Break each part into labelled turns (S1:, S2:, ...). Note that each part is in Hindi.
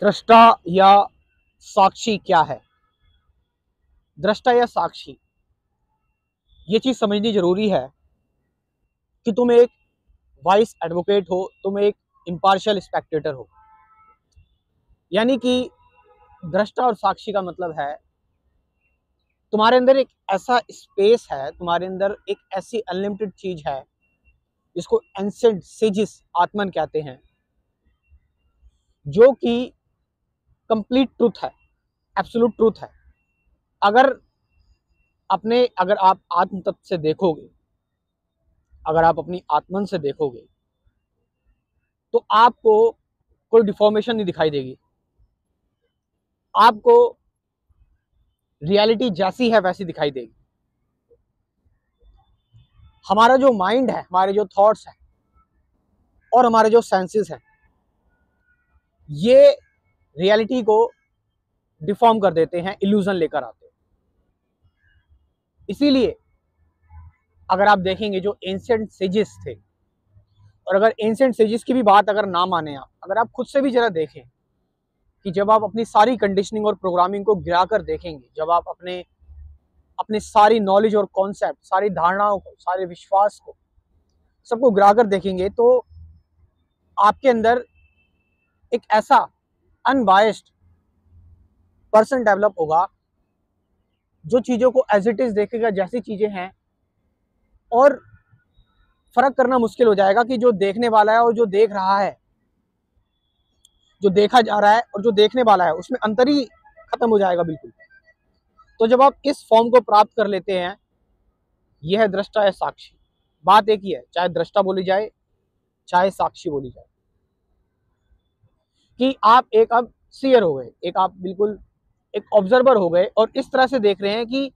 S1: दृष्टा या साक्षी क्या है? दृष्टा या साक्षी, ये चीज समझनी जरूरी है कि तुम एक वाइस एडवोकेट हो, तुम एक इम्पार्शियल स्पेक्टेटर हो। यानी कि दृष्टा और साक्षी का मतलब है तुम्हारे अंदर एक ऐसा स्पेस है, तुम्हारे अंदर एक ऐसी अनलिमिटेड चीज है जिसको एंसेंट सेजिस आत्मन कहते हैं, जो कि कंप्लीट ट्रूथ है, एब्सोल्यूट ट्रूथ है। अगर अगर आप आत्म तत्व से देखोगे, अगर आप अपनी आत्मन से देखोगे, तो आपको कोई डिफॉर्मेशन नहीं दिखाई देगी। आपको रियलिटी जैसी है वैसी दिखाई देगी। हमारा जो माइंड है, हमारे जो थॉट्स हैं और हमारे जो सेंसेस हैं, ये रियलिटी को डिफॉर्म कर देते हैं, इल्यूजन लेकर आते हैं। इसीलिए अगर आप देखेंगे जो एंशिएंट सेजेस थे, और अगर एंशिएंट सेजेस की भी बात अगर ना माने आप, अगर आप खुद से भी जरा देखें कि जब आप अपनी सारी कंडीशनिंग और प्रोग्रामिंग को गिरा कर देखेंगे, जब आप अपने अपनी सारी नॉलेज और कॉन्सेप्ट, सारी धारणाओं को, सारे विश्वास को, सबको गिरा कर देखेंगे, तो आपके अंदर एक ऐसा अनबायस्ड पर्सन डेवलप होगा जो चीजों को एज इट इज देखेगा जैसी चीजें हैं, और फर्क करना मुश्किल हो जाएगा कि जो देखने वाला है और जो देख रहा है, जो देखा जा रहा है और जो देखने वाला है, उसमें अंतर ही खत्म हो जाएगा बिल्कुल। तो जब आप इस फॉर्म को प्राप्त कर लेते हैं, यह है दृष्टा या साक्षी। बात एक ही है, चाहे दृष्टा बोली जाए चाहे साक्षी बोली जाए, कि आप एक अब सीयर हो गए, एक आप बिल्कुल एक ऑब्जर्वर हो गए, और इस तरह से देख रहे हैं कि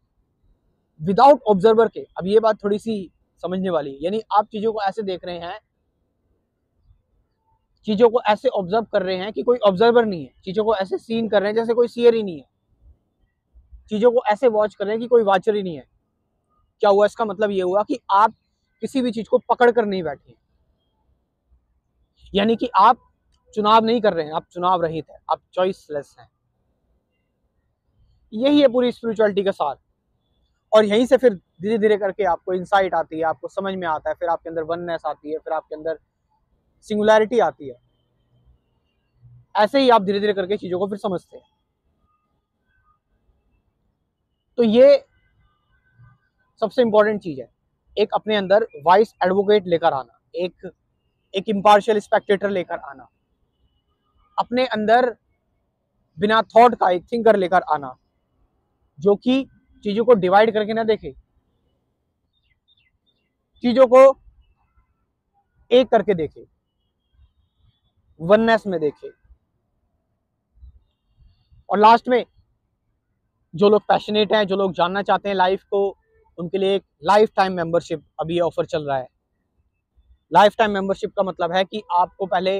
S1: विदाउट ऑब्जर्वर के, अब ये बात थोड़ी सी समझने वाली है, यानी आप चीजों को ऐसे देख रहे हैं, चीजों को ऐसे ऑब्जर्व कर रहे हैं कि कोई ऑब्जर्वर नहीं है, चीजों को ऐसे सीन कर रहे हैं जैसे कोई सीयर ही नहीं है, चीजों को ऐसे वॉच कर रहे हैं कि कोई वॉचर ही नहीं है। क्या हुआ? इसका मतलब ये हुआ कि आप किसी भी चीज को पकड़ कर नहीं बैठे, यानी कि आप चुनाव नहीं कर रहे हैं, आप चुनाव रहित है, आप चॉइसलेस हैं। यही है पूरी स्पिरिचुअलिटी का सार। और यहीं से फिर धीरे धीरे करके आपको इंसाइट आती है, आपको समझ में आता है, फिर आपके अंदर वननेस आती है, फिर आपके अंदर सिंगुलैरिटी आती है। ऐसे ही आप धीरे धीरे करके चीजों को फिर समझते हैं। तो ये सबसे इंपॉर्टेंट चीज है, एक अपने अंदर वाइस एडवोकेट लेकर आना, एक इम्पार्शियल स्पेक्टेटर लेकर आना, अपने अंदर बिना थॉट का एक थिंकर लेकर आना, जो कि चीजों को डिवाइड करके ना देखे, चीजों को एक करके देखे, वननेस में देखे। और लास्ट में जो लोग पैशनेट हैं, जो लोग जानना चाहते हैं लाइफ को, उनके लिए एक लाइफ टाइम मेंबरशिप अभी ये ऑफर चल रहा है। लाइफ टाइम मेंबरशिप का मतलब है कि आपको पहले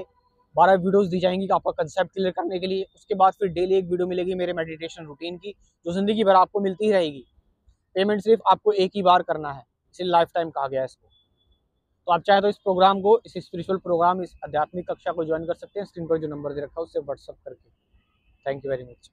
S1: 12 वीडियोस दी जाएंगी कि आपका कंसेप्ट क्लियर करने के लिए, उसके बाद फिर डेली एक वीडियो मिलेगी मेरे मेडिटेशन रूटीन की, जो जिंदगी भर आपको मिलती ही रहेगी। पेमेंट सिर्फ आपको एक ही बार करना है, इसलिए लाइफ टाइम कहा गया है इसको। तो आप चाहे तो इस प्रोग्राम को, इस स्पिरिचुअल प्रोग्राम, इस आध्यात्मिक कक्षा को ज्वाइन कर सकते हैं। स्क्रीन पर जो नंबर दे रखा है उससे व्हाट्सअप करके। Thank you very much.